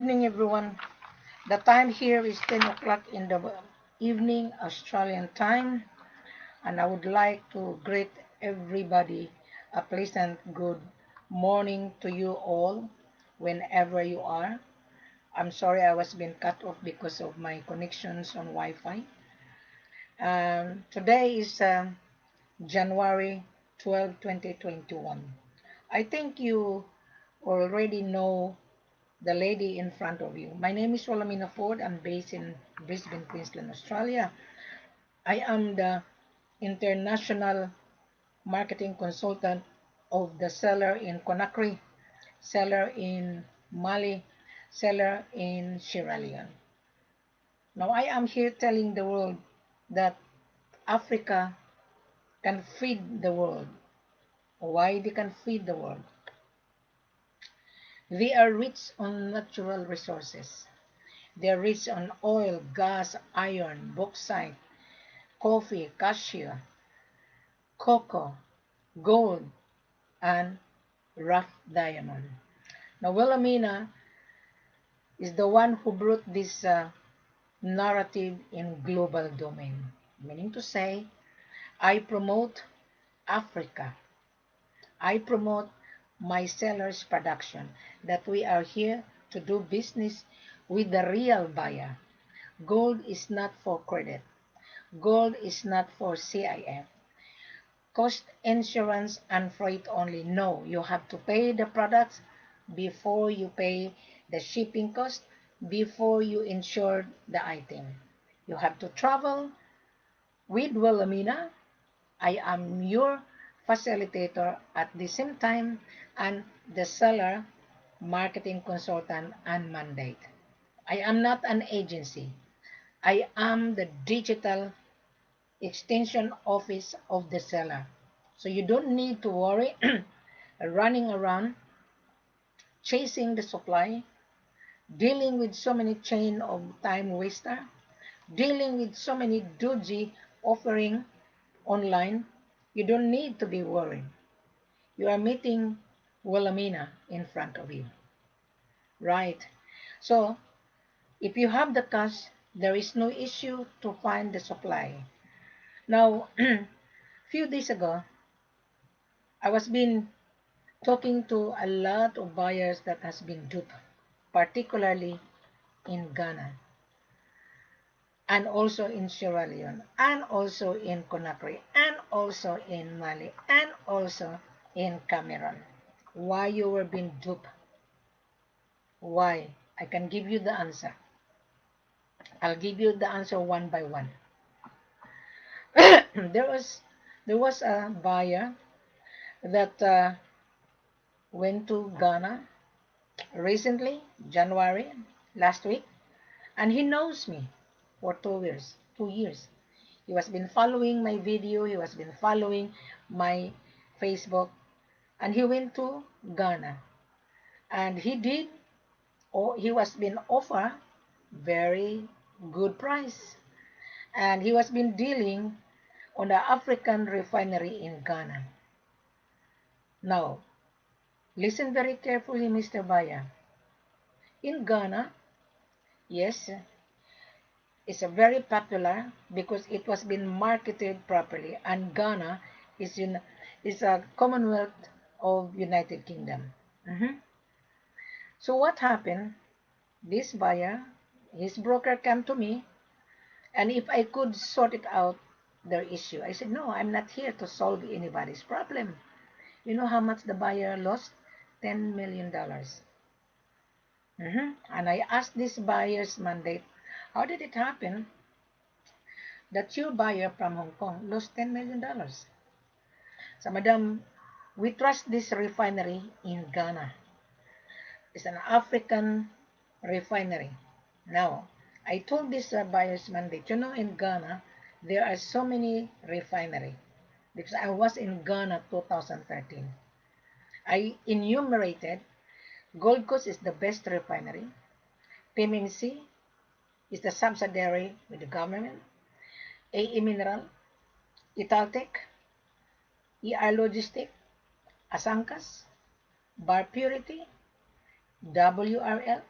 evening, everyone. The time here is 10 o'clock in the evening, Australian time, and I would like to greet everybody a pleasant good morning to you all whenever you are. I'm sorry I was being cut off because of my connections on Wi-Fi. Today is January 12, 2021. I think you already know the lady in front of you. My name is Wilhelmina Ford. I'm based in Brisbane, Queensland, Australia. I am the international marketing consultant of the seller in Conakry, seller in Mali, seller in Sierra Leone. Now I am here telling the world that Africa can feed the world. Why they can feed the world? They are rich on natural resources. They are rich on oil, gas, iron, bauxite, coffee, cashew, cocoa, gold, and rough diamond. Now, Wilhelmina is the one who brought this narrative in global domain, meaning to say, I promote Africa. I promote my seller's production, that we are here to do business with the real buyer. Gold is not for credit. Gold is not for CIF. Cost insurance and freight only. No, you have to pay the products before you pay the shipping cost, before you insure the item. You have to travel with Wilhelmina. I am your facilitator at the same time and the seller, marketing consultant, and mandate. I am not an agency. I am the digital extension office of the seller. So you don't need to worry running around chasing the supply, dealing with so many chain of time waster, dealing with so many dodgy offering online. You don't need to be worried. You are meeting Wilhelmina in front of you. Right. So if you have the cash, there is no issue to find the supply. Now, few days ago, I was been talking to a lot of buyers that has been duped, particularly in Ghana, and also in Sierra Leone, and also in Conakry, and also in Mali, and also in Cameroon. Why you were being duped? Why? I can give you the answer. I'll give you the answer one by one. there was a buyer that went to Ghana recently, January, last week, and he knows me for 2 years. 2 years. He has been following my video. He has been following my Facebook, and he went to Ghana, and he was been offered very good price, and he was been dealing on the African refinery in Ghana. Now, listen very carefully, Mr. Baya. In Ghana, yes, it's a very popular because it was been marketed properly, and Ghana is a Commonwealth of United Kingdom. So what happened? This buyer, his broker came to me, and if I could sort it out their issue. I said, no, I'm not here to solve anybody's problem. You know how much the buyer lost? $10 million. And I asked this buyer's mandate, how did it happen that your buyer from Hong Kong lost $10 million? So, madam, we trust this refinery in Ghana. It's an African refinery. Now, I told this buyer's mandate, in Ghana, there are so many refineries. Because I was in Ghana 2013. I enumerated Gold Coast is the best refinery. PMC is the subsidiary with the government. AE Mineral, Italtec, ER Logistic, Asankas, Bar Purity, WRL,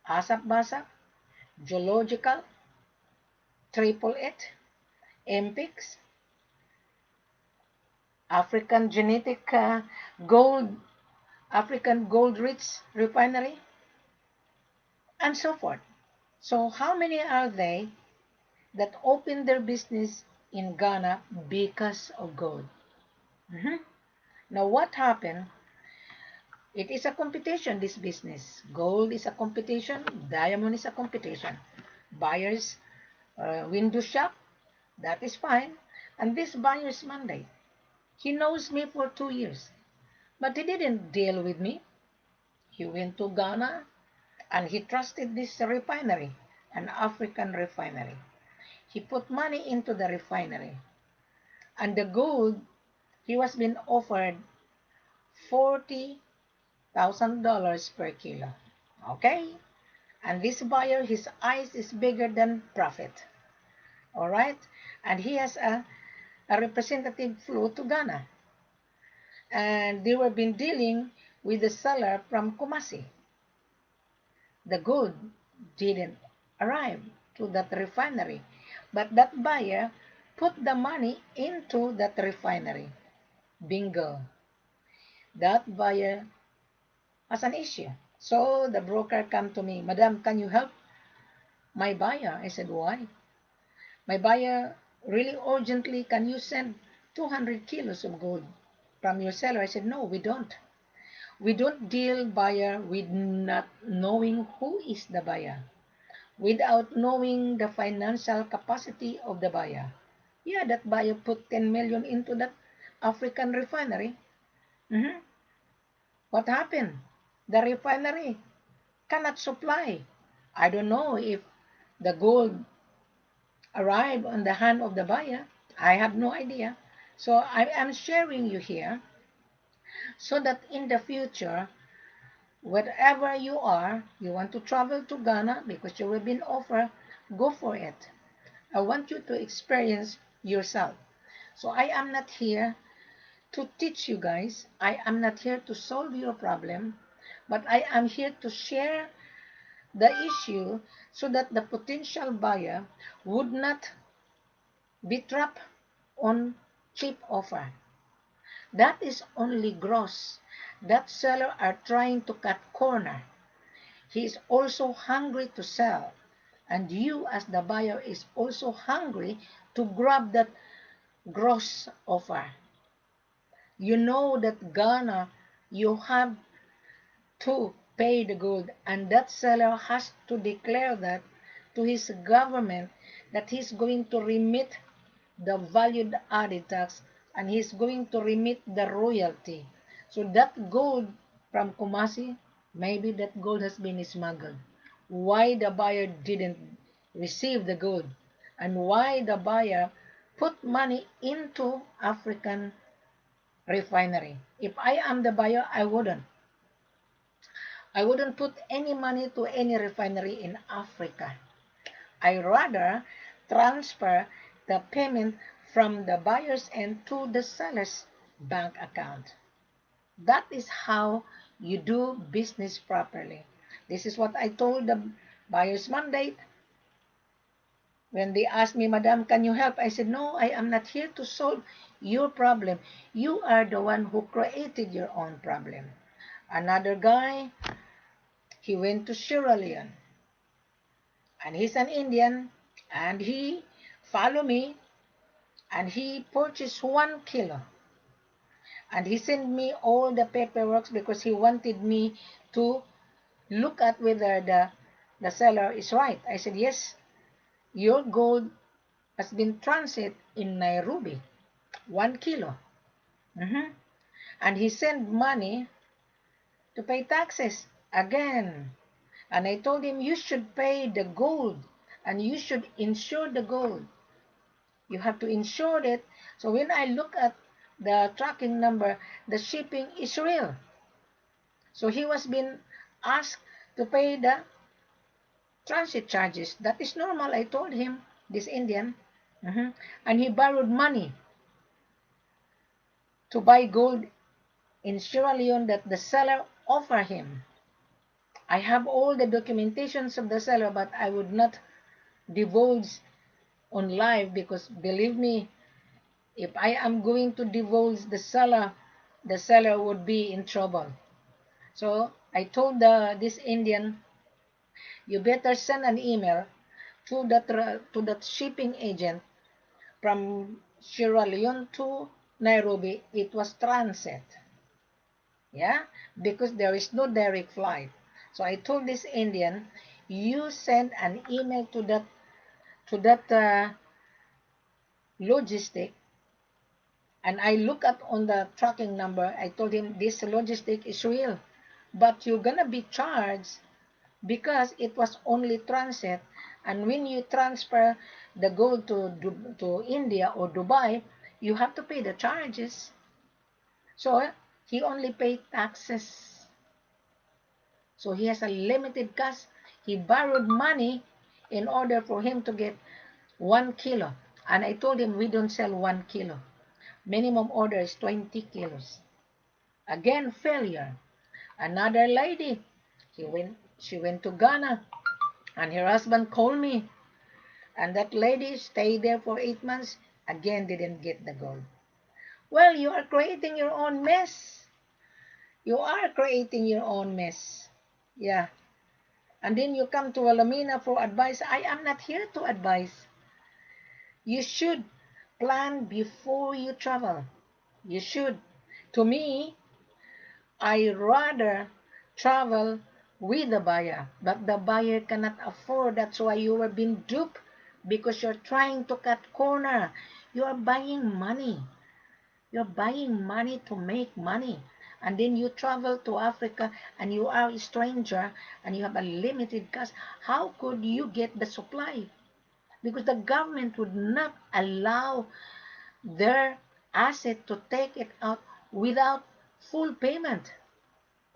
Asak-Basak, Geological, Triple It, MPIX, African Genetic Gold, African Gold Rich Refinery, and so forth. So how many are they that opened their business in Ghana because of gold? Mhm. Now what happened? It is a competition, this business. Gold is a competition, diamond is a competition. Buyers, window shop, that is fine. And this buyer's mandate, he knows me for 2 years, but he didn't deal with me. He went to Ghana and he trusted this refinery, an African refinery. He put money into the refinery. And the gold, he was being offered $40,000 per kilo. Okay? And this buyer, his eyes is bigger than profit. All right? And he has a representative flew to Ghana. And they were been dealing with the seller from Kumasi. The gold didn't arrive to that refinery, but that buyer put the money into that refinery. Bingo. That buyer has an issue. So the broker come to me, Madam, can you help my buyer? I said, why? My buyer really urgently, can you send 200 kilos of gold from your seller? I said, no, we don't. We don't deal buyer with not knowing who is the buyer, without knowing the financial capacity of the buyer. Yeah, that buyer put 10 million into that African refinery. Mhm. What happened? The refinery cannot supply. I don't know if the gold arrived on the hand of the buyer. I have no idea. So I am sharing you here so that in the future, wherever you are, you want to travel to Ghana because you have been offered, go for it. I want you to experience yourself. So I am not here to teach you guys. I am not here to solve your problem, but I am here to share the issue so that the potential buyer would not be trapped on cheap offer. That is only gross. That seller are trying to cut corner. He is also hungry to sell. And you as the buyer is also hungry to grab that gross offer. You know that Ghana, you have to pay the gold, and that seller has to declare that to his government that he's going to remit the valued added tax and he's going to remit the royalty. So that gold from Kumasi, maybe that gold has been smuggled. Why the buyer didn't receive the gold and why the buyer put money into African refinery. If I am the buyer, I wouldn't. I wouldn't put any money to any refinery in Africa. I rather transfer the payment from the buyer's end to the seller's bank account. That is how you do business properly. This is what I told the buyer's mandate. When they asked me, Madam, can you help? I said, no, I am not here to solve your problem. You are the one who created your own problem. Another guy, he went to Sierra Leone. And he's an Indian. And he followed me. And he purchased 1 kilo. And he sent me all the paperwork because he wanted me to look at whether the seller is right. I said, yes, your gold has been transit in Nairobi, 1 kilo. And he sent money to pay taxes again. And I told him, you should pay the gold and you should insure the gold. You have to insure it. So when I look at the tracking number, the shipping is real. So he was being asked to pay the transit charges. That is normal, I told him, this Indian. And he borrowed money to buy gold in Sierra Leone that the seller offered him. I have all the documentations of the seller, but I would not divulge on live because believe me, if I am going to divulge the seller would be in trouble. So I told this Indian, you better send an email to that shipping agent from Sierra Leone to Nairobi. It was transit, yeah, because there is no direct flight. So I told this Indian, you send an email to that logistic, and I look at on the tracking number. I told him this logistic is real, but you're gonna be charged because it was only transit, and when you transfer the gold to India or Dubai, you have to pay the charges. So he only paid taxes. So he has a limited cash. He borrowed money in order for him to get 1 kilo. And I told him we don't sell 1 kilo. Minimum order is 20 kilos. Again, failure. Another lady, she went to Ghana, and her husband called me. And that lady stayed there for 8 months, again didn't get the gold. Well, you are creating your own mess. You are creating your own mess. Yeah. And then you come to Wilhelmina for advice. I am not here to advise. You should plan before you travel. You should. To me, I rather travel with the buyer, but the buyer cannot afford. That's why you are being duped, because you're trying to cut corner. You are buying money. You're buying money to make money. And then you travel to Africa and you are a stranger and you have a limited cash. How could you get the supply? Because the government would not allow their asset to take it out without full payment.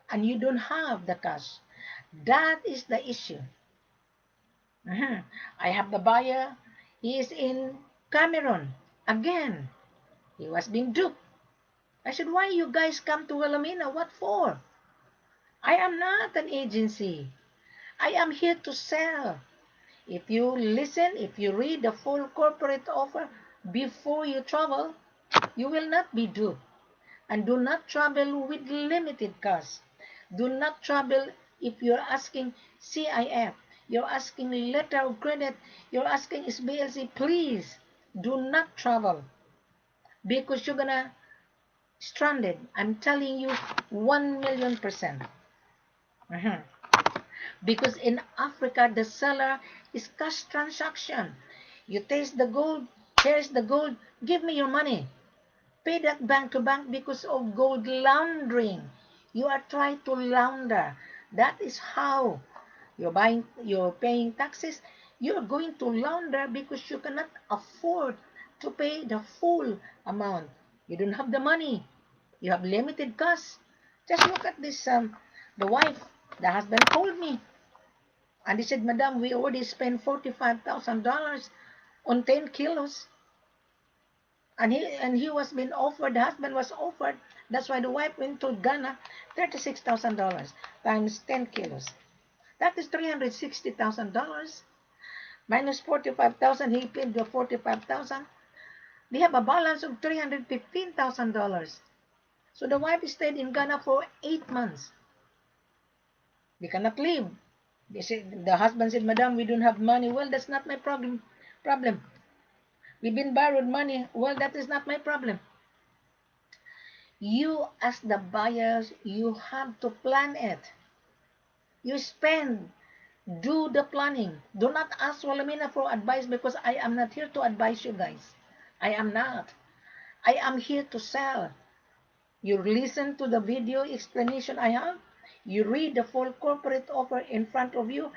And you don't have the cash. That is the issue. I have the buyer. He is in Cameroon. Again, he was being duped. I said, why you guys come to Wilhelmina? What for? I am not an agency. I am here to sell. If you listen, if you read the full corporate offer before you travel, you will not be duped. And do not travel with limited cash. Do not travel if you're asking CIF, you're asking letter of credit, you're asking SBLC. Please do not travel because you're gonna stranded. I'm telling you 1,000,000%. Because in Africa, the seller is cash transaction. You taste the gold, here's the gold, give me your money. Pay that bank to bank because of gold laundering. You are trying to launder. That is how you're paying taxes. You're going to launder because you cannot afford to pay the full amount. You don't have the money. You have limited cash. Just look at this. The wife, the husband called me. And he said, Madam, we already spent $45,000 on 10 kilos. And he was being offered, the husband was offered, that's why the wife went to Ghana, $36,000 times 10 kilos. That is $360,000. Minus 45,000, he paid the 45,000. They have a balance of $315,000. So the wife stayed in Ghana for 8 months. They cannot leave. They said, the husband said, Madam, we don't have money. Well, that's not my problem. We've been borrowed money. Well, that is not my problem. You, as the buyers, you have to plan it. You spend, do the planning. Do not ask Wilhelmina for advice because I am not here to advise you guys. I am not. I am here to sell. You listen to the video explanation I have. You read the full corporate offer in front of you.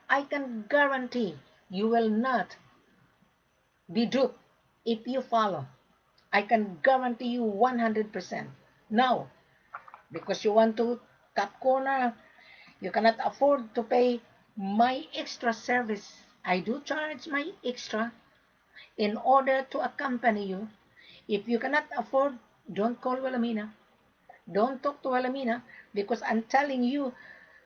I can guarantee you will not be duped if you follow. I can guarantee you 100%. Now, because you want to cut corner, you cannot afford to pay my extra service. I do charge my extra in order to accompany you. If you cannot afford, don't call Wilhelmina. Don't talk to Wilhelmina because I'm telling you,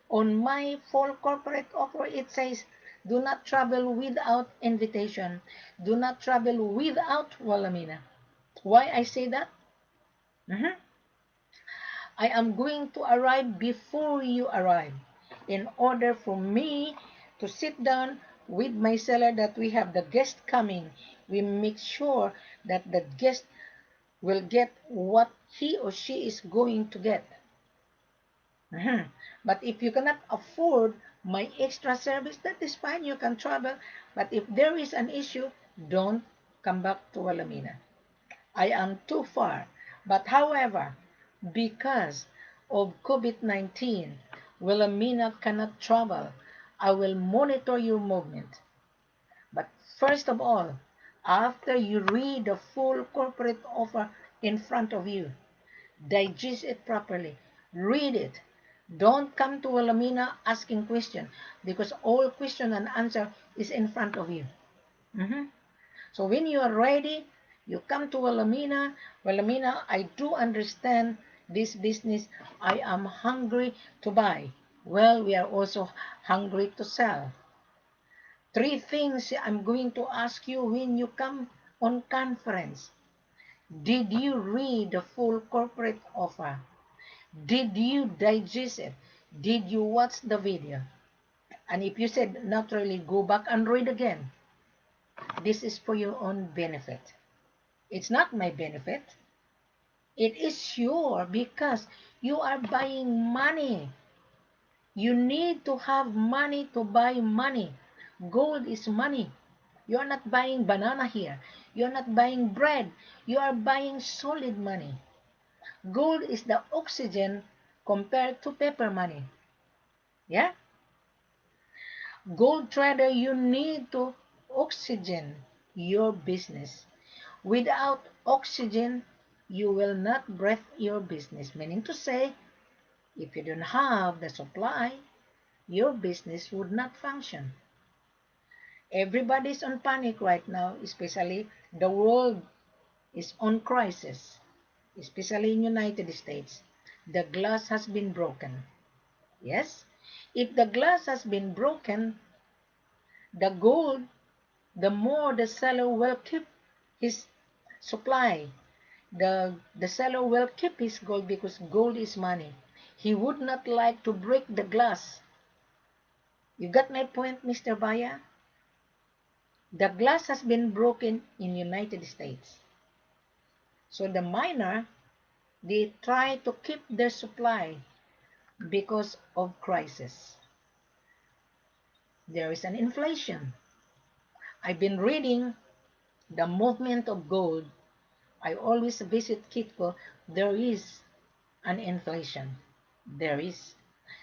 On my full corporate offer, it says, do not travel without invitation. Do not travel without Wilhelmina. Why I say that? I am going to arrive before you arrive. In order for me to sit down with my seller that we have the guest coming, we make sure that the guest will get what he or she is going to get. But if you cannot afford my extra service, that is fine, you can travel. But if there is an issue, don't come back to Wilhelmina. I am too far. But however, because of COVID-19, Wilhelmina cannot travel. I will monitor your movement. But first of all, after you read the full corporate offer in front of you, digest it properly. Read it. Don't come to Wilhelmina asking question because all question and answer is in front of you. So when you are ready, you come to Wilhelmina. Wilhelmina, I do understand this business. I am hungry to buy. Well, we are also hungry to sell. 3 things I'm going to ask you when you come on conference. Did you read the full corporate offer? Did you digest it? Did you watch the video? And if you said not really, go back and read again. This is for your own benefit. It's not my benefit. It is your because you are buying money. You need to have money to buy money. Gold is money. You are not buying banana here. You are not buying bread. You are buying solid money. Gold is the oxygen compared to paper money. Yeah? Gold trader, you need to oxygen your business. Without oxygen, you will not breathe your business. Meaning to say, if you don't have the supply, your business would not function. Everybody's on panic right now, especially the world is on crisis, especially in United States. The glass has been broken. Yes? If the glass has been broken, the gold, the more the seller will keep his supply. The seller will keep his gold because gold is money. He would not like to break the glass. You got my point, Mr. Baya? The glass has been broken in United States. So the miner, they try to keep their supply because of crisis. There is an inflation. I've been reading the movement of gold. I always visit Kitco. There is an inflation. There is.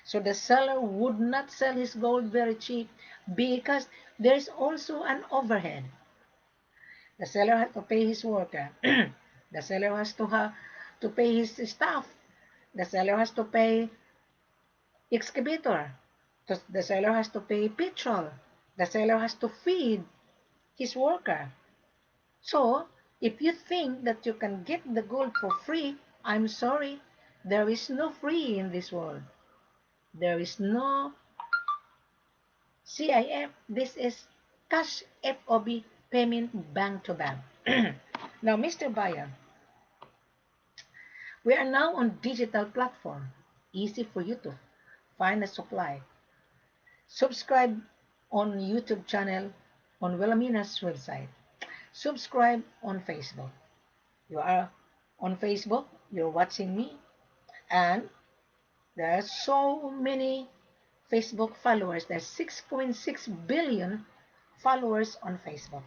So the seller would not sell his gold very cheap because there's also an overhead. The seller has to pay his worker. The seller has to pay his staff. The seller has to pay excavator. The seller has to pay petrol. The seller has to feed his worker. So, if you think that you can get the gold for free, I'm sorry, there is no free in this world. There is no CIF. This is cash FOB, payment bank to bank. Now, Mr. Buyer, we are now on digital platform. Easy for you to find a supply. Subscribe on YouTube channel on Wilhelmina's website. Subscribe on Facebook. You are on Facebook, you're watching me, and there are so many Facebook followers. There's 6.6 billion followers on Facebook.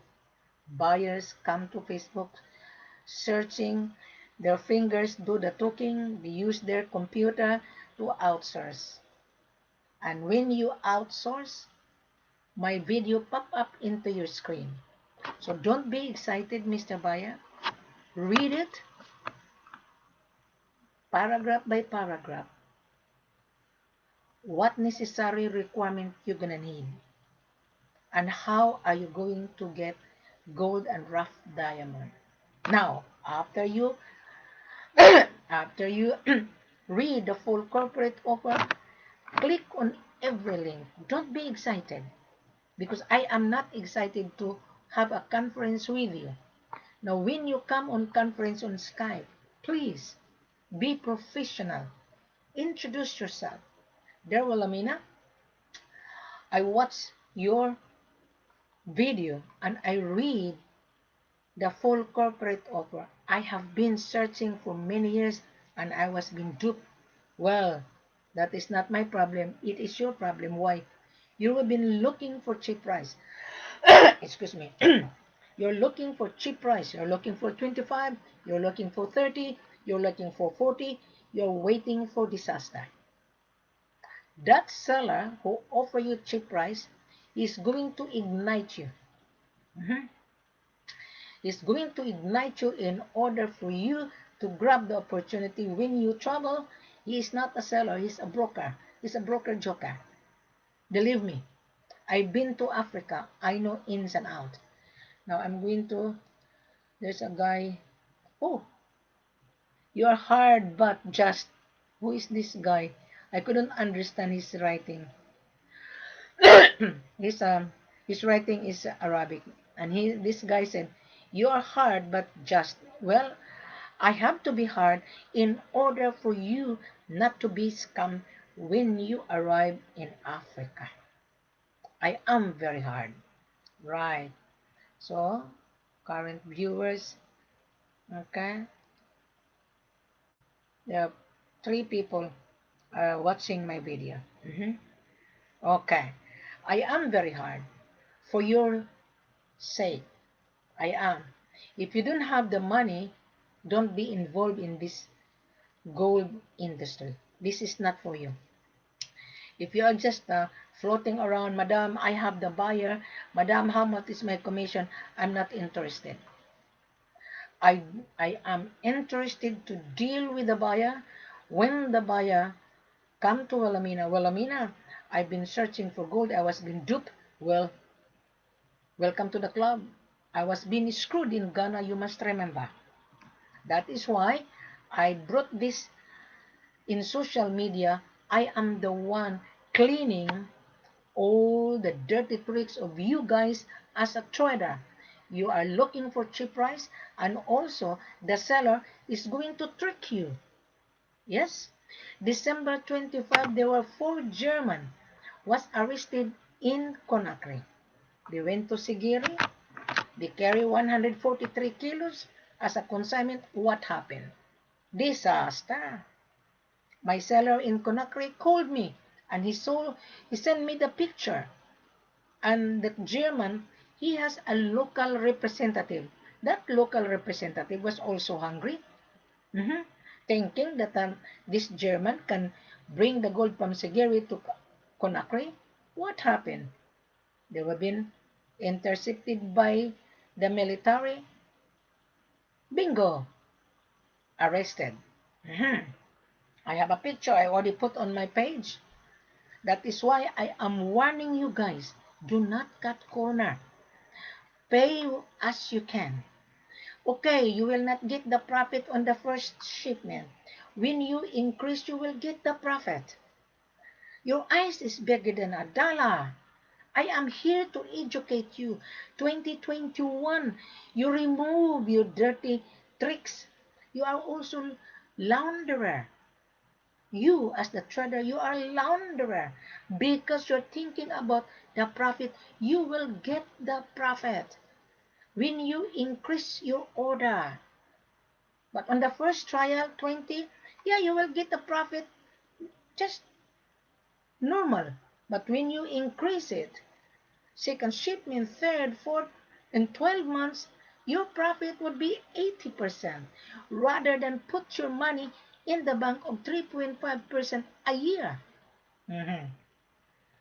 Buyers come to Facebook searching, their fingers do the talking, they use their computer to outsource. And when you outsource, my video pop up into your screen. So don't be excited, Mr. Buyer. Read it paragraph by paragraph. What necessary requirement you're gonna need, and how are you going to get gold and rough diamond. Now, after you after you read the full corporate offer, Click on every link. Don't be excited because I am not excited to have a conference with you. Now, when you come on conference on Skype, please be professional. Introduce yourself. Dear Wilhelmina, I watched your video and I read the full corporate offer. I have been searching for many years and I was being duped. Well, that is not my problem. It is your problem. Why? You have been looking for cheap price. Excuse me. You're looking for cheap price. You're looking for 25. You're looking for 30. You're looking for 40. You're waiting for disaster. That seller who offer you cheap price is going to ignite you. Mhm. Is going to ignite you in order for you to grab the opportunity when you travel. He is not a seller, he's a broker. He's a broker joker. Believe me, I've been to Africa. I know ins and out. Now I'm going to, there's a guy, oh, you're hard but just. Who is this guy? I couldn't understand his writing. his, um, his writing is Arabic. And this guy said, you are hard but just. Well, I have to be hard in order for you not to be scammed when you arrive in Africa. I am very hard. Right. So, current viewers, okay, there are 3 people watching my video. Okay. I am very hard. For your sake, I am. If you don't have the money, don't be involved in this gold industry. This is not for you. If you are just floating around, Madam, I have the buyer. Madam, how much is my commission? I'm not interested. I, I am interested to deal with the buyer. When the buyer come to Wilhelmina, I've been searching for gold. I was being duped. Well, welcome to the club. I was being screwed in Ghana, you must remember. That is why I brought this in social media. I am the one cleaning all the dirty tricks of you guys as a trader. You are looking for cheap price and also the seller is going to trick you. Yes? December 25, there were 4 German was arrested in Conakry. They went to Sigiri. They carry 143 kilos as a consignment. What happened? Disaster. My seller in Conakry called me and he sent me the picture. And the German, he has a local representative. That local representative was also hungry, mhm, thinking that this German can bring the gold from Segeri to Conakry. What happened? They were being intercepted by the military. Bingo! Arrested. Mhm. I have a picture I already put on my page. That is why I am warning you guys. Do not cut corner. Pay as you can. Okay, you will not get the profit on the first shipment. When you increase, you will get the profit. Your eyes is bigger than a dollar. I am here to educate you. 2021, you remove your dirty tricks. You are also launderer. You, as the trader, you are launderer because you're thinking about the profit. You will get the profit when you increase your order. But on the first trial, 20, yeah, you will get the profit just normal. But when you increase it, second shipment, third, fourth, in 12 months, your profit would be 80% rather than put your money in the bank of 3.5% a year. Mhm.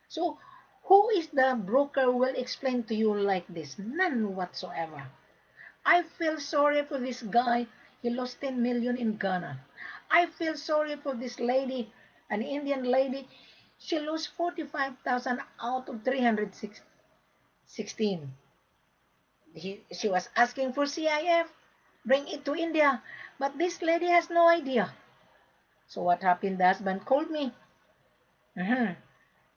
So, who is the broker who will explain to you like this? None whatsoever. I feel sorry for this guy. He lost 10 million in Ghana. I feel sorry for this lady, an Indian lady. She lost 45,000 out of 316. She was asking for CIF. Bring it to India. But this lady has no idea. So what happened? The husband called me. Mhm.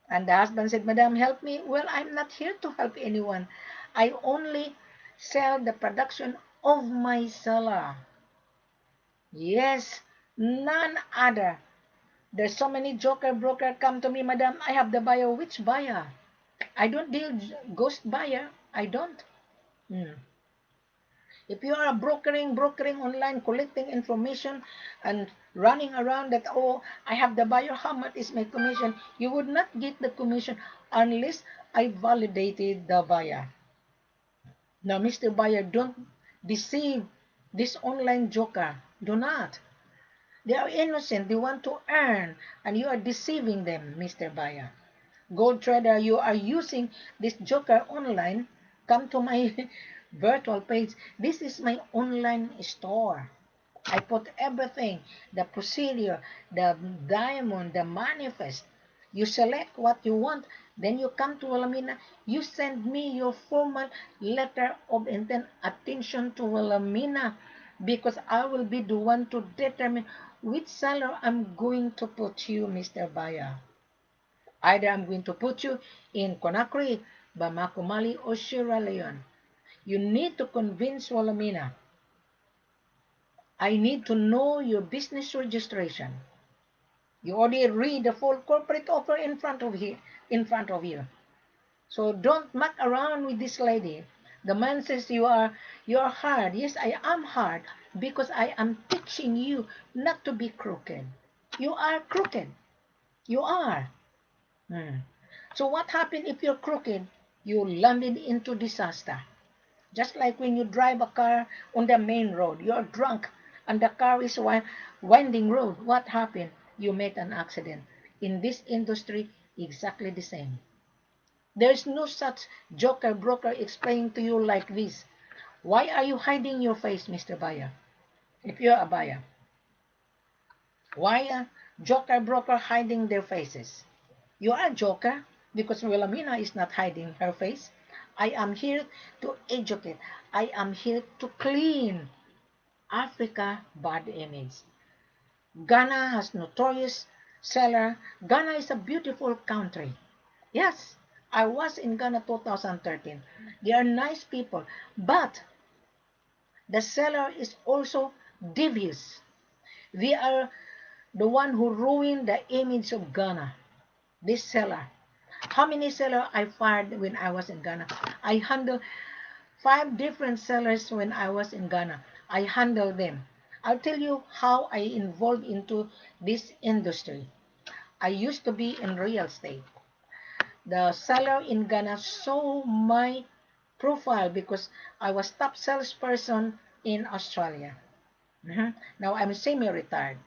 And the husband said, Madam, help me. Well, I'm not here to help anyone. I only sell the production of my seller. Yes, none other. There's so many joker broker come to me, Madam. I have the buyer. Which buyer? I don't deal ghost buyer. I don't. Hmm. If you are brokering online, collecting information and running around that, oh, I have the buyer, how much is my commission? You would not get the commission unless I validated the buyer. Now, Mr. Buyer, don't deceive this online joker. Do not. They are innocent. They want to earn, and you are deceiving them, Mr. Buyer. Gold trader, you are using this joker online. Come to my virtual page. This is my online store. I put everything, the procedure, the diamond, the manifest. You select what you want, then you come to Wilhelmina. You send me your formal letter of intent. Attention to Wilhelmina, because I will be the one to determine which seller I'm going to put you, Mr. Buyer. Either I'm going to put you in Conakry, Bamako, Mali, or Sierra Leone. You need to convince Wilhelmina. I need to know your business registration. You already read the full corporate offer in front of you. So don't muck around with this lady. The man says you're hard. Yes, I am hard because I am teaching you not to be crooked. You are crooked. You are. Hmm. So what happened if you're crooked? You landed into disaster. Just like when you drive a car on the main road, you're drunk and the car is winding road. What happened? You met an accident. In this industry, exactly the same. There's no such joker broker explaining to you like this. Why are you hiding your face, Mr. Buyer? If you're a buyer, why are joker broker hiding their faces? You are a joker because Wilhelmina is not hiding her face. I am here to educate. I am here to clean Africa bad image. Ghana has notorious seller. Ghana is a beautiful country. Yes, I was in Ghana 2013. They are nice people, but the seller is also devious. They are the one who ruined the image of Ghana. This seller. How many sellers I fired when I was in Ghana? I handled 5 different sellers when I was in Ghana. I handled them. I'll tell you how I involved into this industry. I used to be in real estate. The seller in Ghana saw my profile because I was top salesperson in Australia. Now I'm semi-retired.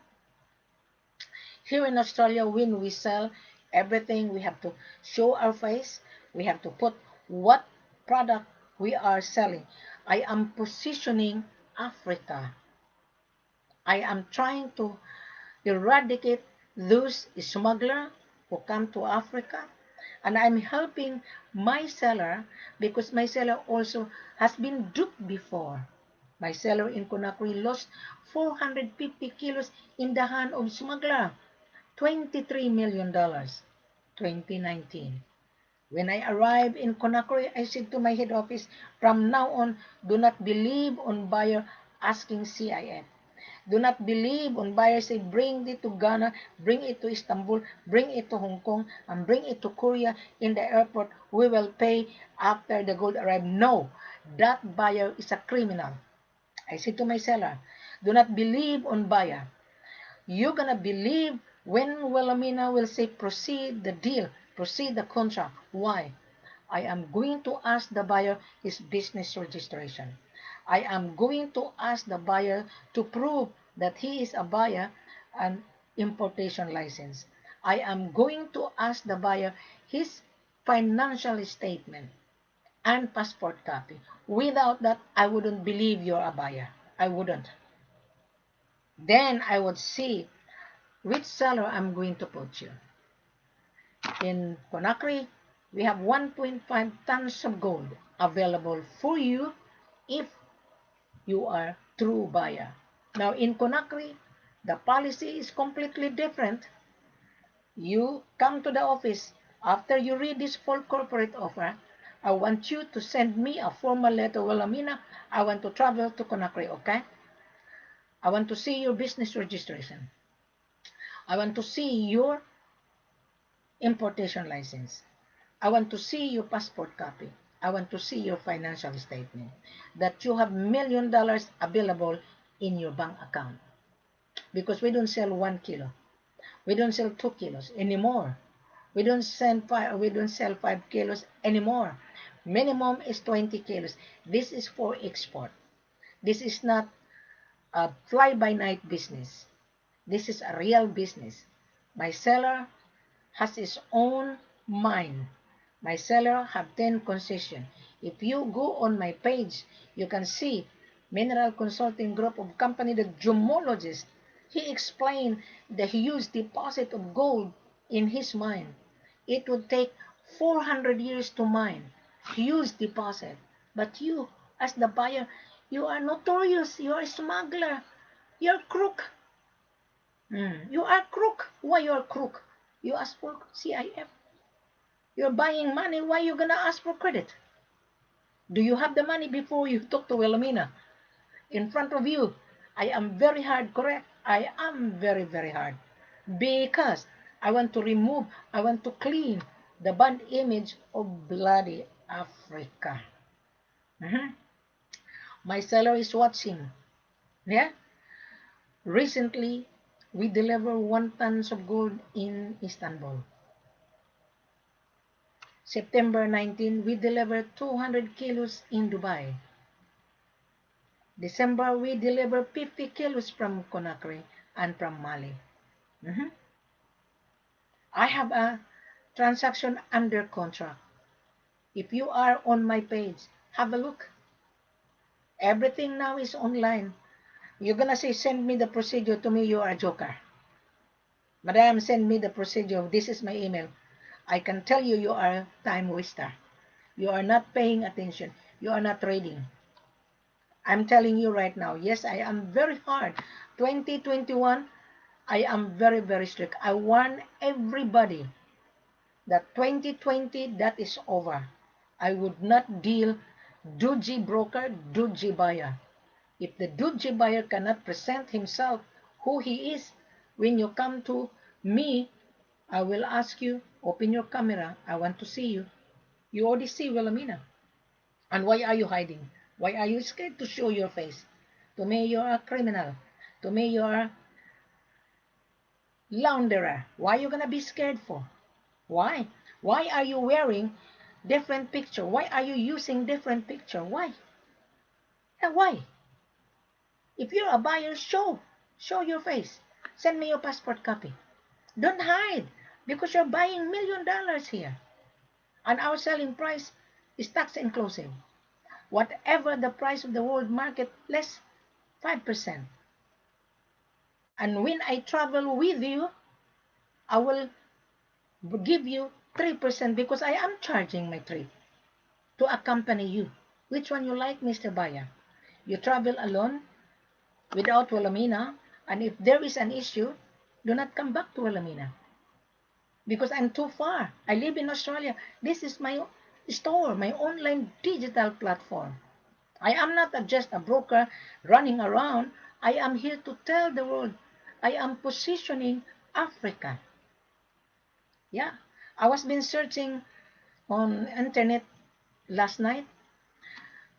Here in Australia, when we sell everything, we have to show our face. We have to put what product we are selling. I am positioning Africa. I am trying to eradicate those smugglers who come to Africa. And I'm helping my seller because my seller also has been duped before. My seller in Conakry lost 450 kilos in the hand of smuggler. $23 million, 2019. When I arrived in Conakry, I said to my head office, from now on, do not believe on buyer asking CIF. Do not believe on buyer say, bring it to Ghana, bring it to Istanbul, bring it to Hong Kong, and bring it to Korea in the airport. We will pay after the gold arrive. No, that buyer is a criminal. I said to my seller, do not believe on buyer. You're gonna believe when Wilhelmina will say proceed the deal, proceed the contract. Why? I am going to ask the buyer his business registration. I am going to ask the buyer to prove that he is a buyer and importation license. I am going to ask the buyer his financial statement and passport copy. Without that, I wouldn't believe you're a buyer. I wouldn't. Then I would see which seller I'm going to put you. In Conakry, we have 1.5 tons of gold available for you if you are true buyer. Now in Conakry, the policy is completely different. You come to the office. After you read this full corporate offer, I want you to send me a formal letter. Wilhelmina, I want to travel to Conakry, okay? I want to see your business registration. I want to see your importation license. I want to see your passport copy. I want to see your financial statement. That you have $1,000,000 available in your bank account. Because we don't sell 1 kilo. We don't sell 2 kilos anymore. We don't sell 5 kilos anymore. Minimum is 20 kilos. This is for export. This is not a fly-by-night business. This is a real business. My seller has his own mine. My seller have 10 concession. If you go on my page, you can see Mineral Consulting Group of Company, the gemologist. He explained the huge deposit of gold in his mine. It would take 400 years to mine. Huge deposit. But you, as the buyer, you are notorious. You are a smuggler. You're crook. You are crook. Why you are crook? You ask for CIF. You're buying money. Why you gonna ask for credit? Do you have the money before you talk to Wilhelmina? In front of you, I am very hard, correct? I am very, very hard. Because I want to remove, I want to clean the bad image of bloody Africa. My seller is watching. Yeah? Recently, we delivered 1 ton of gold in Istanbul. September 19, we delivered 200 kilos in Dubai. December, we delivered 50 kilos from Conakry and from Mali. I have a transaction under contract. If you are on my page, have a look. Everything now is online. You're gonna say, send me the procedure. To me, you are a joker. Madam, send me the procedure. This is my email. I can tell you, you are a time waster. You are not paying attention. You are not reading. I'm telling you right now, yes, I am very hard. 2021, I am very, very strict. I warn everybody that 2020, that is over. I would not deal dodgy broker, dodgy buyer. If the dodgy buyer cannot present himself who he is, when you come to me, I will ask you, open your camera. I want to see you. You already see Wilhelmina. And why are you hiding? Why are you scared to show your face? To me, you're a criminal. To me, you're a launderer. Why are you going to be scared for? Why? Why are you wearing different picture? Why are you using different picture? Why? And why? If you're a buyer, show your face. Send me your passport copy. Don't hide because you're buying $1,000,000 here. And our selling price is tax inclusive. Whatever the price of the world market, less 5%. And when I travel with you, I will give you 3% because I am charging my trip to accompany you. Which one you like, Mr. Buyer? You travel alone without Wilhelmina, and if there is an issue, do not come back to Wilhelmina because I'm too far. I live in Australia. This is my store, my online digital platform. I am not just a broker running around. I am here to tell the world I am positioning Africa. Yeah, I was been searching on internet last night.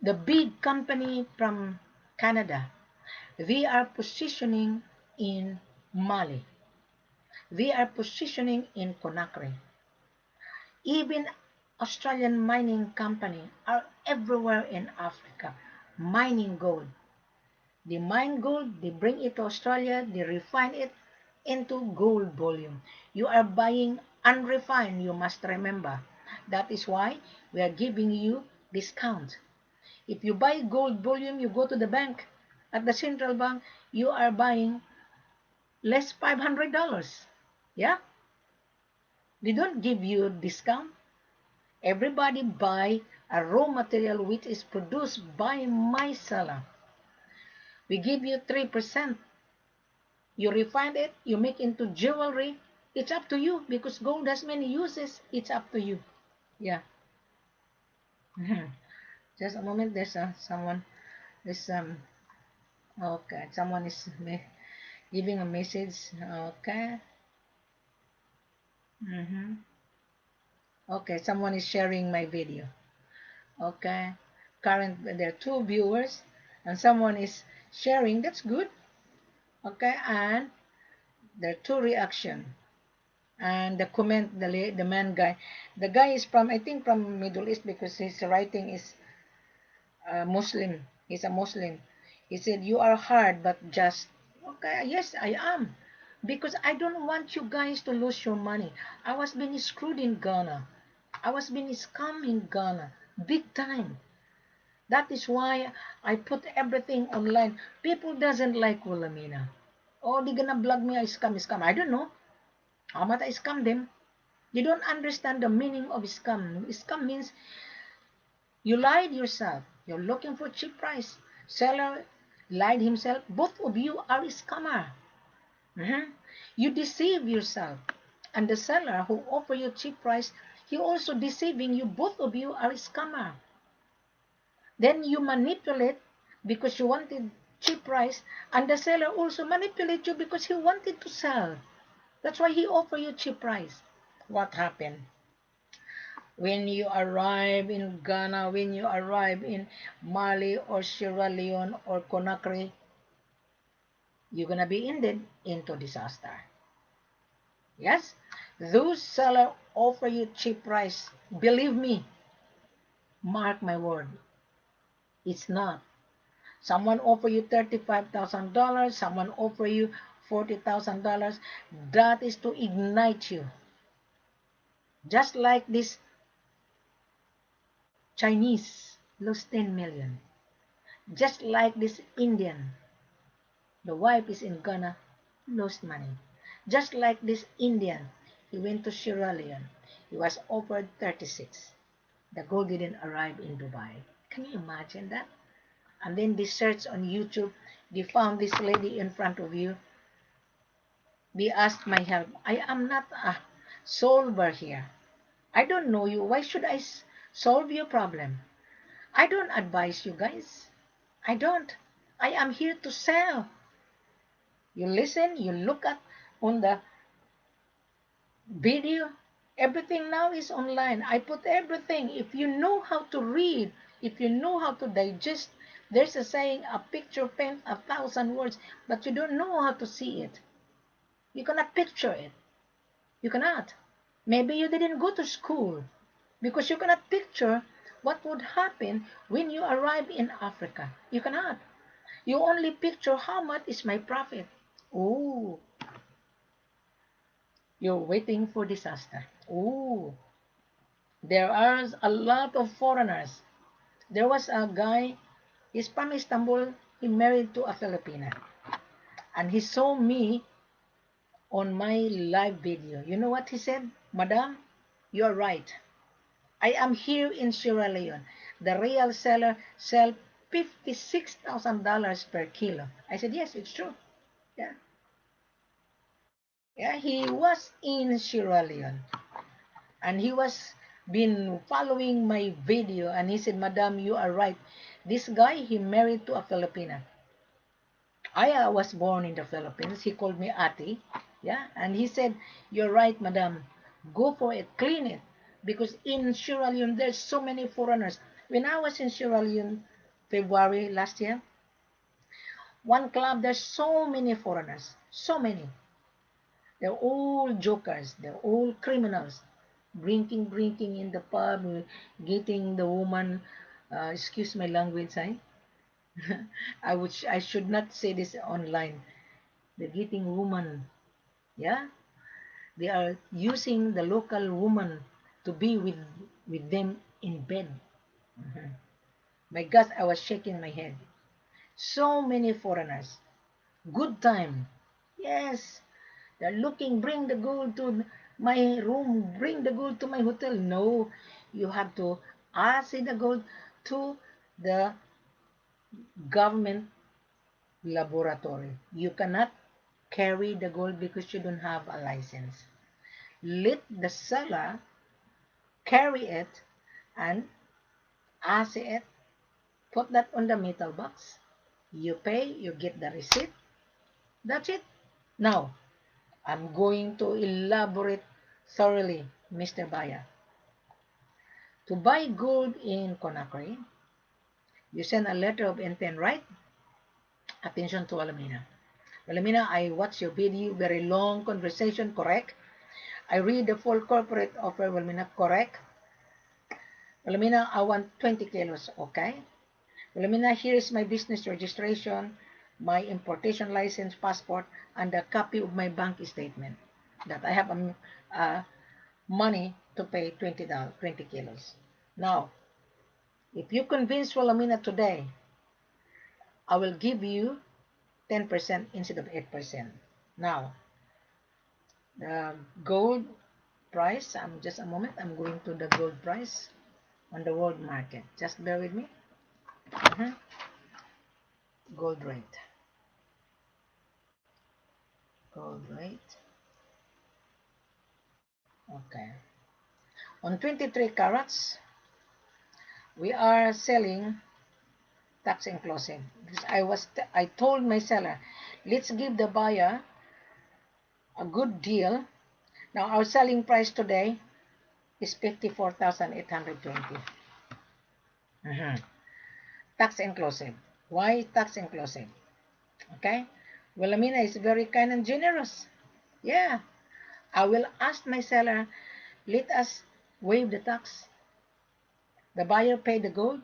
The big company from Canada, they are positioning in Mali. They are positioning in Conakry. Even Australian mining company are everywhere in Africa mining gold. They mine gold, they bring it to Australia, they refine it into gold bullion. You are buying unrefined, you must remember. That is why we are giving you discount. If you buy gold bullion, you go to the bank. At the central bank, you are buying less $500. Yeah? They don't give you discount. Everybody buy a raw material which is produced by my seller. We give you 3%. You refine it, you make into jewelry, It's up to you because gold has many uses. It's up to you. Yeah. Just a moment. There's someone. There's Okay. Someone is giving a message. Okay. Okay. Someone is sharing my video. Okay. There are two viewers, and someone is sharing. That's good. Okay. And there are two reaction. And the comment, the man guy, the guy is from, I think, from Middle East because his writing is Muslim. He's a Muslim. He said, "You are hard but just." Okay, yes, I am. Because I don't want you guys to lose your money. I was being screwed in Ghana. I was being scammed in Ghana. Big time. That is why I put everything online. People doesn't like Wilhelmina. Oh, they gonna blog me, I scam. I don't know. How much I scam them? You don't understand the meaning of scam. Scam means you lied yourself. You're looking for cheap price. Seller lied himself. Both of you are a scammer. You deceive yourself. And the seller who offer you cheap price, he also deceiving you. Both of you are a scammer. Then you manipulate because you wanted cheap price. And the seller also manipulate you because he wanted to sell. That's why he offer you cheap price. What happened? When you arrive in Ghana, when you arrive in Mali or Sierra Leone or Conakry, you're going to be ended into disaster. Yes? Those sellers offer you cheap price. Believe me, mark my word, it's not. Someone offer you $35,000, someone offer you $40,000. That is to ignite you. Just like this Chinese lost 10 million. Just like this Indian, the wife is in Ghana, lost money. Just like this Indian, he went to Sierra Leone. He was offered 36. The gold didn't arrive in Dubai. Can you imagine that? And then they searched on YouTube. They found this lady in front of you. They asked my help. I am not a solver here. I don't know you. Why should I solve your problem? I don't advise you guys. I don't. I am here to sell. You listen, you look at on the video. Everything now is online. I put everything. If you know how to read, if you know how to digest, there's a saying, a picture paints 1,000 words, but you don't know how to see it. You cannot picture it. You cannot. Maybe you didn't go to school because you cannot picture what would happen when you arrive in Africa. You cannot. You only picture how much is my profit. Oh, you're waiting for disaster. Oh, there are a lot of foreigners. There was a guy, he's from Istanbul, he married to a Filipina. And he saw me on my live video. You know what he said? Madam, you're right. I am here in Sierra Leone. The real seller sell $56,000 per kilo. I said, yes, it's true. Yeah. Yeah, he was in Sierra Leone. And he was been following my video and he said, Madam, you are right. This guy, he married to a Filipina. I was born in the Philippines. He called me Ati. Yeah. And he said, you're right, Madam. Go for it. Clean it. Because in Sierra Leone, there's so many foreigners. When I was in Sierra Leone, February last year, one club, there's so many foreigners. So many. They're all jokers. They're all criminals. Drinking in the pub, getting the woman, excuse my language, I should not say this online. They're getting woman, yeah? They are using the local woman to be with them in bed. Mhm. My God, I was shaking my head. So many foreigners. Good time. Yes. They're looking, bring the gold to my room, bring the gold to my hotel. No, you have to ask the gold to the government laboratory. You cannot carry the gold because you don't have a license. let the seller carry it and assay it, put that on the metal box. You pay, you get the receipt. That's it. Now, I'm going to elaborate thoroughly, Mr. Buyer. To buy gold in Conakry, you send a letter of intent, right? Attention to Wilhelmina. Wilhelmina, I watch your video, very long conversation, correct? I read the full corporate offer, Wilhelmina, correct? Wilhelmina, I want 20 kilos, okay? Wilhelmina, here is my business registration, my importation license, passport, and a copy of my bank statement that I have money to pay $20, 20 kilos. Now, if you convince Wilhelmina today, I will give you 10% instead of 8%. Now, the gold price, just a moment, I'm going to the gold price on the world market. Just bear with me. Gold rate. Gold rate. Okay. On 23 carats, we are selling tax inclusive. Because I told my seller, let's give the buyer a good deal. Now our selling price today is 54,820. Tax inclusive. Why tax inclusive? Okay. Wilhelmina is very kind and generous. Yeah. I will ask my seller, let us waive the tax. The buyer pay the gold.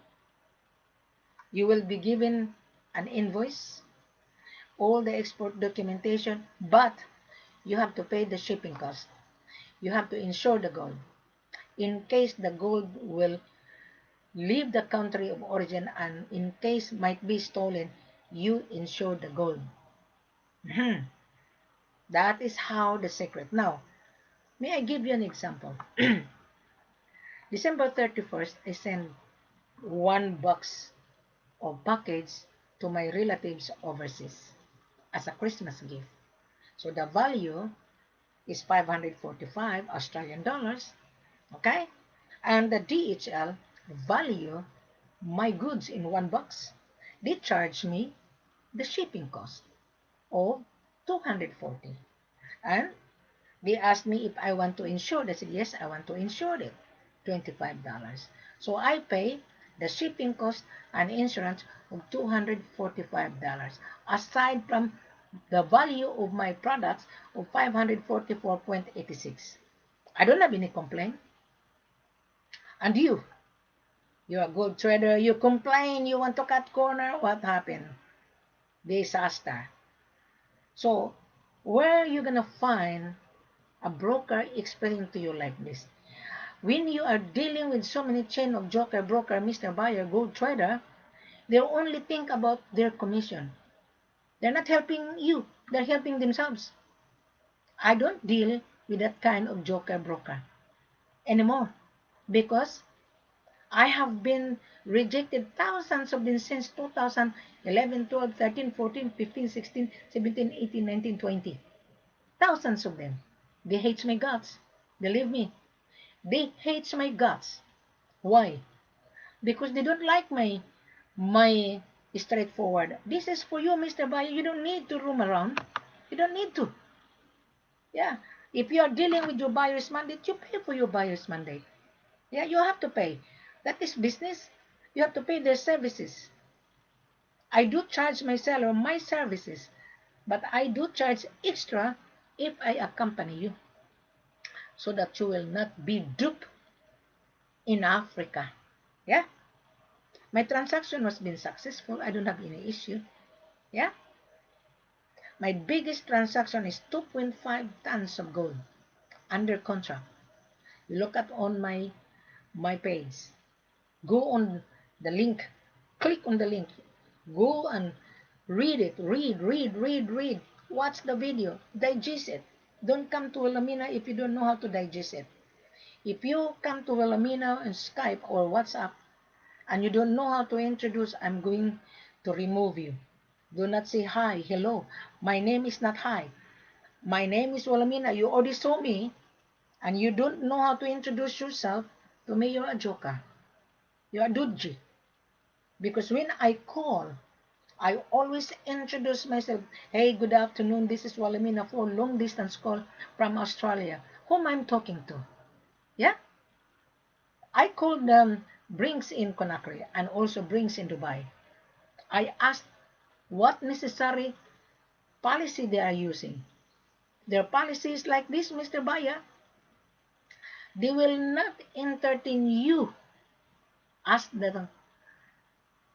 You will be given an invoice, all the export documentation, but you have to pay the shipping cost. You have to insure the gold. In case the gold will leave the country of origin and in case might be stolen, you insure the gold. That is how the secret. Now, may I give you an example? December 31st, I sent one box of package to my relatives overseas as a Christmas gift. So the value is 545 Australian dollars, okay? And the DHL value my goods in one box. They charge me the shipping cost of 240. And they asked me if I want to insure. I said, yes, I want to insure it. $25. So I pay the shipping cost and insurance of $245 aside from the value of my products of 544.86. I don't have any complaint. And you're a gold trader, you complain, you want to cut corner, what happened? Disaster. So where are you gonna find a broker explaining to you like this? When you are dealing with so many chain of joker, broker, Mr. Buyer, gold trader, they only think about their commission. They're not helping you. They're helping themselves. I don't deal with that kind of joker, broker anymore because I have been rejected thousands of them since 2011, 12, 13, 14, 15, 16, 17, 18, 19, 20. Thousands of them. They hate my guts. Believe me. They hate my guts. Why? Because they don't like my straightforward. This is for you, Mr. Buyer. You don't need to roam around. You don't need to. Yeah. If you are dealing with your buyer's mandate, you pay for your buyer's mandate. Yeah, you have to pay. That is business. You have to pay their services. I do charge my seller my services, but I do charge extra if I accompany you so that you will not be duped in Africa. Yeah? My transaction has been successful. I don't have any issue. Yeah? My biggest transaction is 2.5 tons of gold under contract. You look at on my page. Go on the link. Click on the link. Go and read it. Read. Watch the video. Digest it. Don't come to Wilhelmina if you don't know how to digest it. If you come to Wilhelmina on Skype or WhatsApp and you don't know how to introduce, I'm going to remove you. Do not say hi, hello. My name is not hi. My name is Wilhelmina. You already saw me and you don't know how to introduce yourself, to me you're a joker. You're a dudji. Because when I call, I always introduce myself. Hey, good afternoon. This is Wilhelmina Ford, long distance call from Australia. Whom I'm talking to? Yeah? I called Brinks in Conakry and also Brinks in Dubai. I asked what necessary policy they are using. Their policy is like this, Mr. Buyer. They will not entertain you as the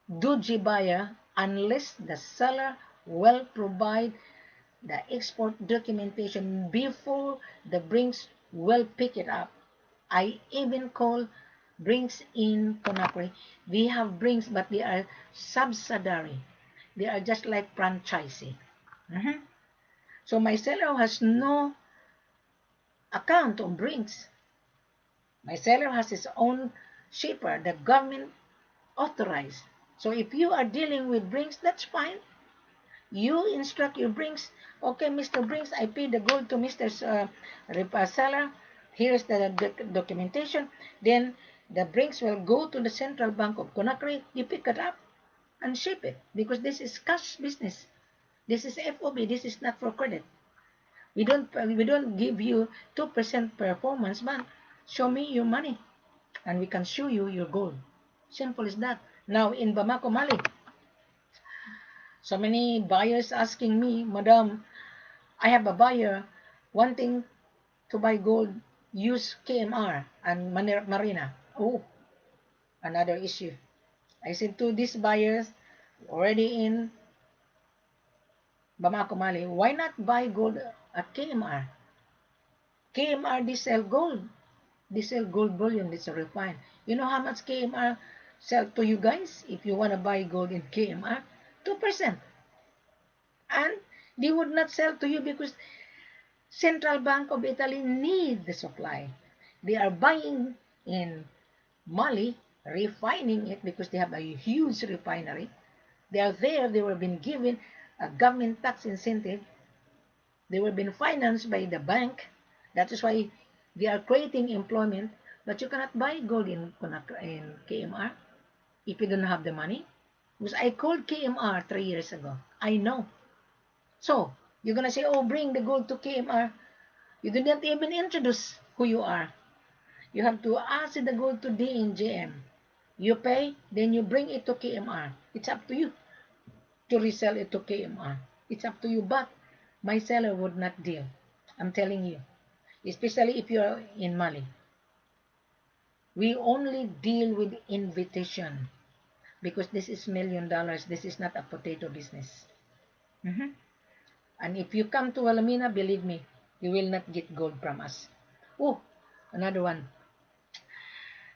Doji buyer unless the seller will provide the export documentation before the Brinks will pick it up. I even call Brinks in Conakry. We have Brinks, but they are subsidiary. They are just like franchisee. Mhm. So my seller has no account on Brinks. My seller has his own shipper, the government authorized. So if you are dealing with Brinks, that's fine. You instruct your Brinks, okay, Mr. Brinks, I paid the gold to Mr. Seller. Here's the documentation. Then the Brinks will go to the Central Bank of Conakry. You pick it up and ship it because this is cash business. This is FOB. This is not for credit. We don't give you 2% performance, but show me your money and we can show you your gold. Simple as that. Now in Bamako, Mali, so many buyers asking me, Madam, I have a buyer wanting to buy gold, use KMR and Marina. Oh, another issue. I said to these buyers already in Bamako, Mali, why not buy gold at KMR? KMR, they sell gold. They sell gold bullion, it's a refine. You know how much KMR sell to you guys if you want to buy gold in KMR? 2%. And they would not sell to you because Central Bank of Italy need the supply. They are buying in Mali, refining it because they have a huge refinery. They are there, they were being given a government tax incentive. They were being financed by the bank. That is why they are creating employment. But you cannot buy gold in KMR if you don't have the money. Because I called KMR 3 years ago. I know. So, you're going to say, oh, bring the gold to KMR. You did not even introduce who you are. You have to ask the gold to DNJM. You pay, then you bring it to KMR. It's up to you to resell it to KMR. It's up to you, but my seller would not deal. I'm telling you. Especially if you're in Mali. We only deal with invitation because this is $1,000,000. This is not a potato business. Mhm. And if you come to Wilhelmina, believe me, you will not get gold from us. Oh, another one.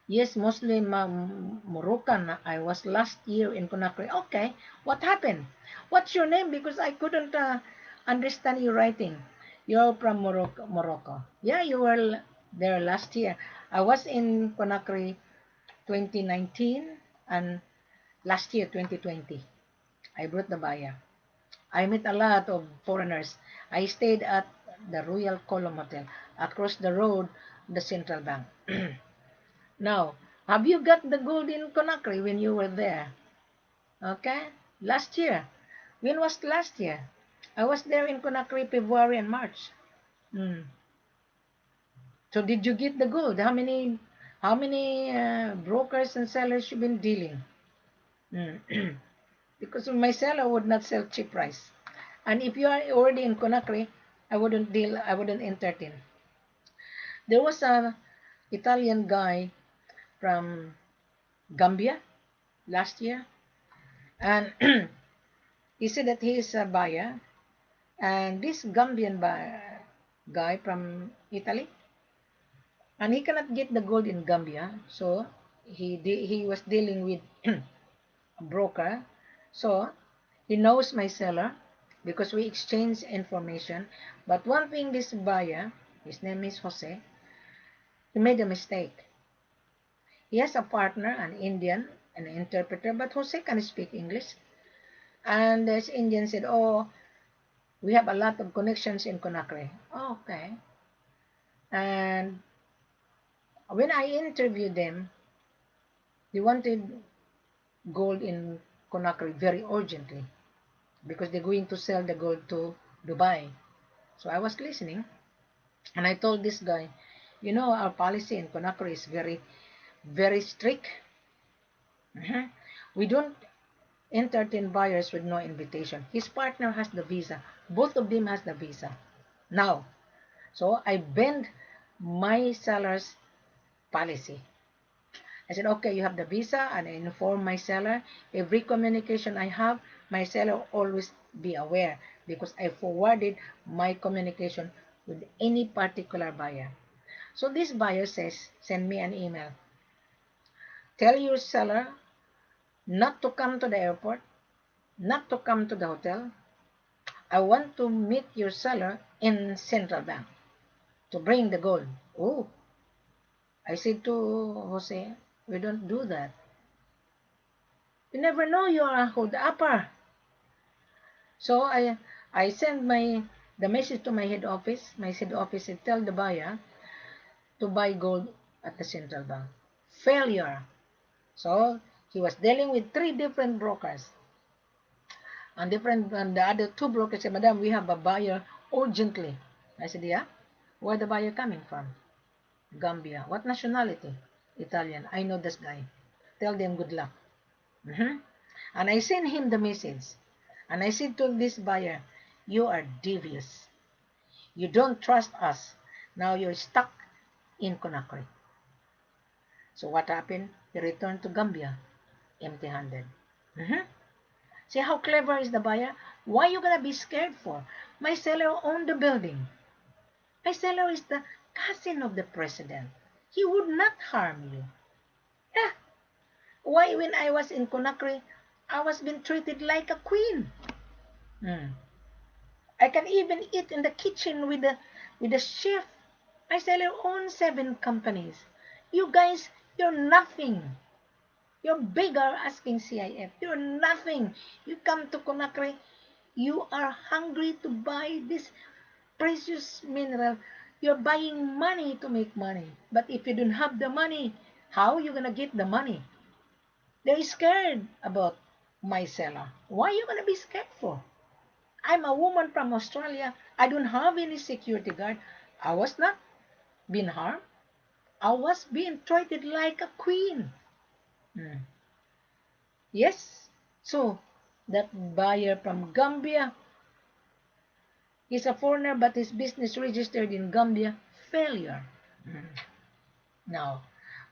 Yes, mostly Moroccan. I was last year in Conakry. Okay, what happened? What's your name? Because I couldn't understand your writing. You're from Morocco. Morocco. Yeah, you were there last year. I was in Conakry 2019 and last year 2020. I brought the buyer. I met a lot of foreigners. I stayed at the Royal Column Hotel across the road, the Central Bank. Now, have you got the gold in Conakry when you were there? Okay? Last year. When was last year? I was there in Conakry February and March. Hmm. So did you get the gold? How many brokers and sellers you been dealing? Hmm. Because my seller would not sell cheap price. And if you are already in Conakry, I wouldn't deal, I wouldn't entertain. There was a Italian guy from Gambia last year, and he said that he is a buyer, and this Gambian guy from Italy, and he cannot get the gold in Gambia, so he was dealing with a broker, so he knows my seller because we exchange information. But one thing, this buyer, his name is Jose, he made a mistake. He has a partner, an Indian, an interpreter, but Jose can speak English. And this Indian said, oh, we have a lot of connections in Conakry. Oh, okay. And when I interviewed them, they wanted gold in Conakry very urgently because they're going to sell the gold to Dubai. So I was listening, and I told this guy, you know, our policy in Conakry is very, very strict. We don't entertain buyers with no invitation. His partner has the visa. Both of them has the visa. Now, so I bend my seller's policy. I said, okay, you have the visa, and I inform my seller. Every communication I have, my seller always be aware because I forwarded my communication with any particular buyer. So this buyer says, send me an email. Tell your seller not to come to the airport, not to come to the hotel. I want to meet your seller in Central Bank to bring the gold. Oh, I said to Jose, we don't do that. You never know you are a hold upper. So I send the message to my head office. My head office said, tell the buyer to buy gold at the Central Bank. Failure. So he was dealing with 3 different brokers. And the other 2 brokers said, Madam, we have a buyer urgently. I said, yeah? Where the buyer coming from? Gambia. What nationality? Italian. I know this guy. Tell them good luck. And I sent him the message. And I said to this buyer, you are devious. You don't trust us. Now you're stuck in Conakry. So what happened? He returned to Gambia empty-handed. See how clever is the buyer? Why you gonna be scared for? My seller owned the building. My seller is the cousin of the president. He would not harm you. Yeah. Why when I was in Conakry, I was being treated like a queen. I can even eat in the kitchen with the chef. My seller owns 7 companies. You guys, you're nothing. You're bigger asking CIF. You're nothing. You come to Conakry, you are hungry to buy this precious mineral. You're buying money to make money. But if you don't have the money, how are you going to get the money? They're scared about my seller. Why are you going to be scared for? I'm a woman from Australia. I don't have any security guard. I was not being harmed. I was being treated like a queen. Yes. So, that buyer from Gambia is a foreigner but his business registered in Gambia. Failure. Now,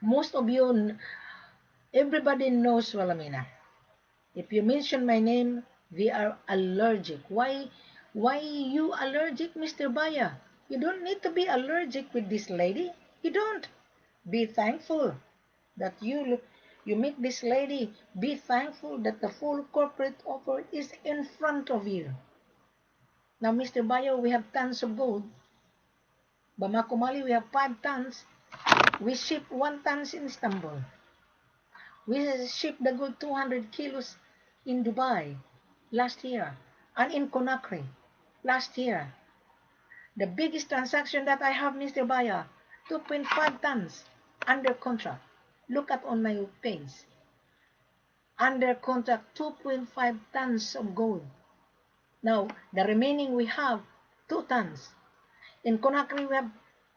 most of you, everybody knows Wilhelmina. If you mention my name, we are allergic. Why you allergic, Mr. Baya? You don't need to be allergic with this lady. You don't. Be thankful that you meet this lady. Be thankful that the full corporate offer is in front of you. Now, Mr. Bayo, we have tons of gold. Bamako, Mali, we have 5 tons. We ship 1 ton in Istanbul. We ship the gold 200 kilos in Dubai last year and in Conakry last year. The biggest transaction that I have, Mr. Baya, 2.5 tons under contract. Look at on my page. Under contract, 2.5 tons of gold. Now, the remaining we have 2 tons. In Conakry, we have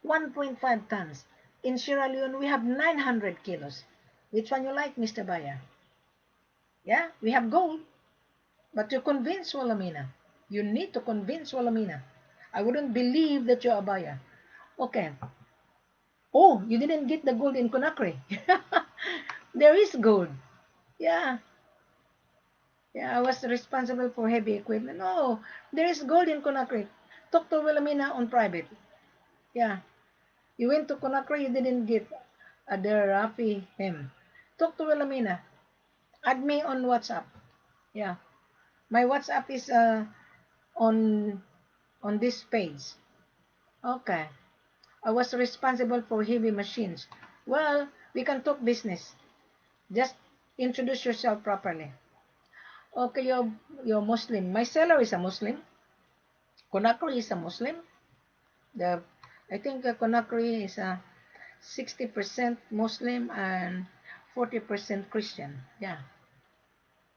1.5 tons. In Sierra Leone, we have 900 kilos. Which one you like, Mr. Baya? Yeah, we have gold. But to convince Wilhelmina, you need to convince Wilhelmina. I wouldn't believe that you're a buyer. Okay. Oh, you didn't get the gold in Conakry. There is gold. Yeah. Yeah, I was responsible for heavy equipment. No, there is gold in Conakry. Talk to Wilhelmina on private. Yeah. You went to Conakry, you didn't get the Rafi him. Talk to Wilhelmina. Add me on WhatsApp. Yeah. My WhatsApp is on this page. Okay. I was responsible for heavy machines. Well, we can talk business. Just introduce yourself properly. Okay, you're Muslim. My seller is a Muslim. Conakry is a Muslim. The I think Conakry is 60% Muslim and 40% Christian. Yeah,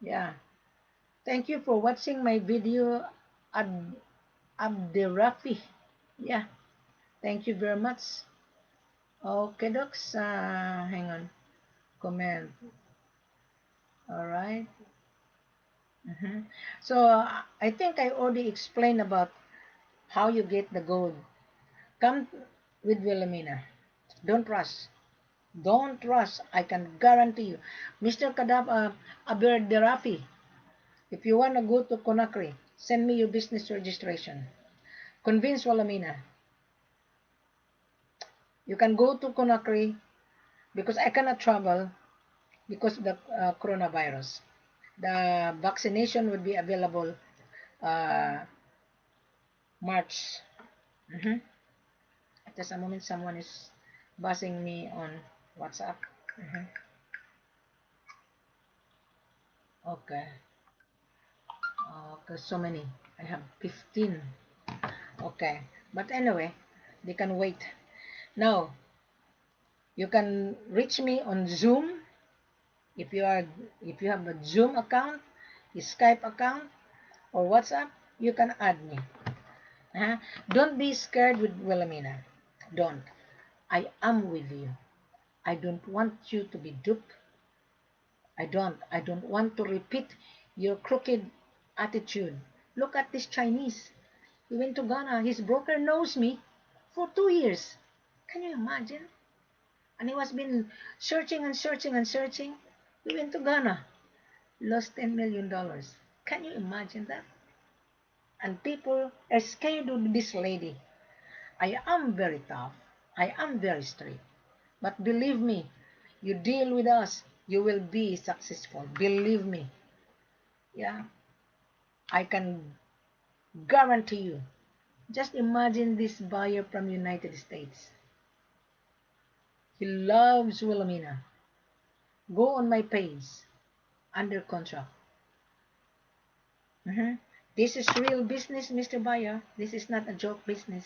yeah. Thank you for watching my video, Ab Abderafi. Yeah, thank you very much. Okay, docs. Hang on. Comment. All right. So I think I already explained about how you get the gold. Come with Wilhelmina. Don't rush. Don't rush. I can guarantee you. Mr. Kadab Aberderafi, if you want to go to Conakry, send me your business registration. Convince Wilhelmina. You can go to Conakry because I cannot travel because of the coronavirus. The vaccination would be available uh, March. Mhm. Just a moment, someone is buzzing me on WhatsApp. Mhm. Okay. Okay, so many. I have 15. Okay. But anyway, they can wait. Now, you can reach me on Zoom if you have a Zoom account, a Skype account, or WhatsApp, you can add me. Don't be scared with Wilhelmina. Don't. I am with you. I don't want you to be duped. I don't want to repeat your crooked attitude. Look at this Chinese. He went to Ghana. His broker knows me for 2 years. Can you imagine? And he was been searching and searching and searching. He went to Ghana. Lost $10 million. Can you imagine that? And people are scared of this lady. I am very tough. I am very strict. But believe me, you deal with us, you will be successful. Believe me. Yeah, I can guarantee you. Just imagine this buyer from United States. He loves Wilhelmina. Go on my page, under contract. This is real business, Mr. Buyer. This is not a joke business.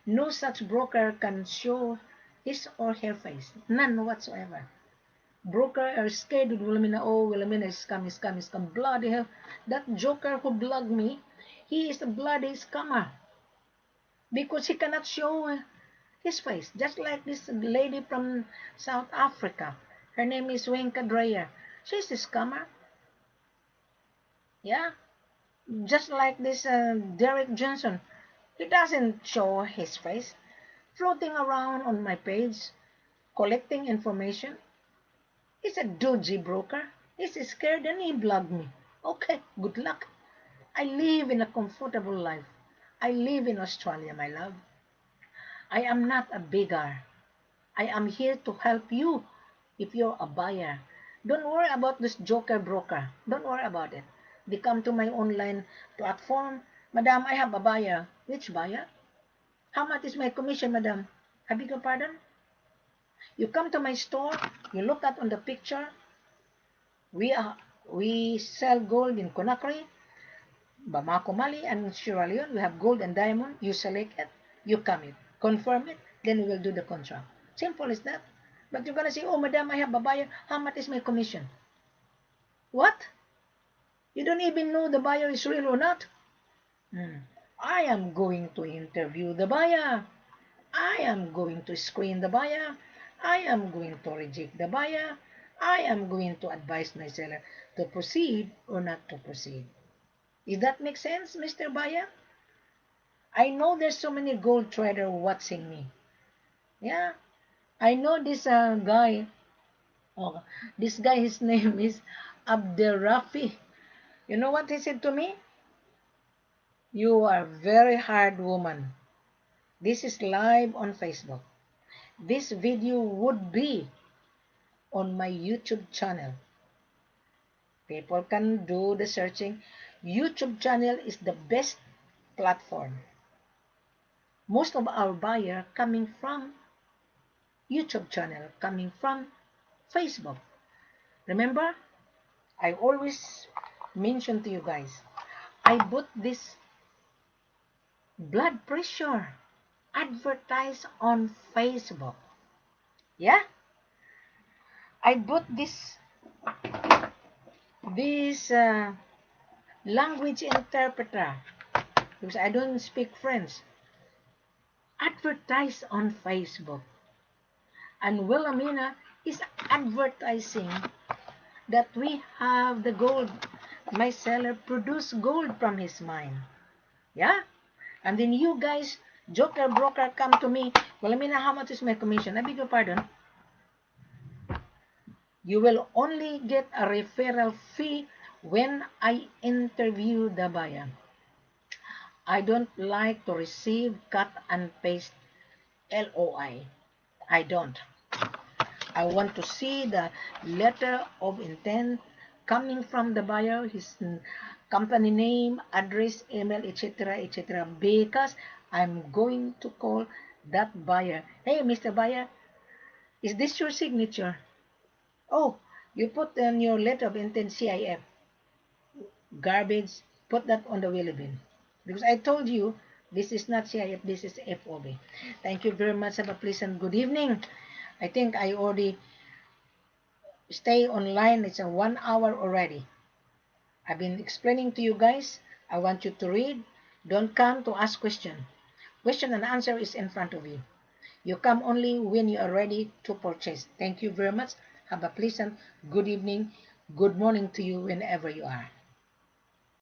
No such broker can show his or her face. None whatsoever. Broker are scared with Wilhelmina. Oh, Wilhelmina is scam, is scam, is scam. Bloody hell. That joker who blogged me, he is a bloody scammer. Because he cannot show his face. Just like this lady from South Africa. Her name is Wenka Dreyer. She's a scammer. Yeah. Just like this Derek Johnson. He doesn't show his face. Floating around on my page, collecting information. He's a dodgy broker. He's scared and he blogged me. Okay, good luck. I live in a comfortable life. I live in Australia, my love. I am not a beggar. I am here to help you if you're a buyer. Don't worry about this joker broker. Don't worry about it. They come to my online platform. Madam, I have a buyer. Which buyer? How much is my commission, madam? I beg your pardon? You come to my store, you look at on the picture, we sell gold in Conakry, Bamako, Mali, and Sierra Leone. We have gold and diamond. You select it, you come it, confirm it, then we will do the contract. Simple as that. But you're gonna say, oh, madam, I have a buyer. How much is my commission? What? You don't even know the buyer is real or not? I am going to interview the buyer. I am going to screen the buyer. I am going to reject the buyer. I am going to advise my seller to proceed or not to proceed. Does that make sense, Mr. Buyer? I know there's so many gold trader watching me. Yeah, I know this guy. Oh, this guy, his name is Abderrafi. You know what he said to me? You are very hard woman. This is live on Facebook. This video would be on my YouTube channel. People can do the searching. YouTube channel is the best platform. Most of our buyer coming from YouTube channel, coming from Facebook. Remember, I always mention to you guys, I put this blood pressure. advertise on Facebook. Yeah, I bought this language interpreter because I don't speak French. Advertise on Facebook, and Wilhelmina is advertising that we have the gold. My seller produced gold from his mine. Yeah, and then you guys, joker broker, come to me. Wilhelmina, how much is my commission? I beg your pardon. You will only get a referral fee when I interview the buyer. I don't like to receive cut and paste LOI. I don't. I want to see the letter of intent coming from the buyer, his company name, address, email, etc., etc. Because I'm going to call that buyer. Hey, Mr. Buyer, is this your signature? Oh, you put on your letter of intent CIF. Garbage, put that on the wheelie bin. Because I told you, this is not CIF, this is FOB. Thank you very much. Have a pleasant good evening. I think I already stay online. It's a 1 hour already. I've been explaining to you guys. I want you to read. Don't come to ask question. Question and answer is in front of you. You come only when you are ready to purchase. Thank you very much. Have a pleasant good evening, good morning to you whenever you are.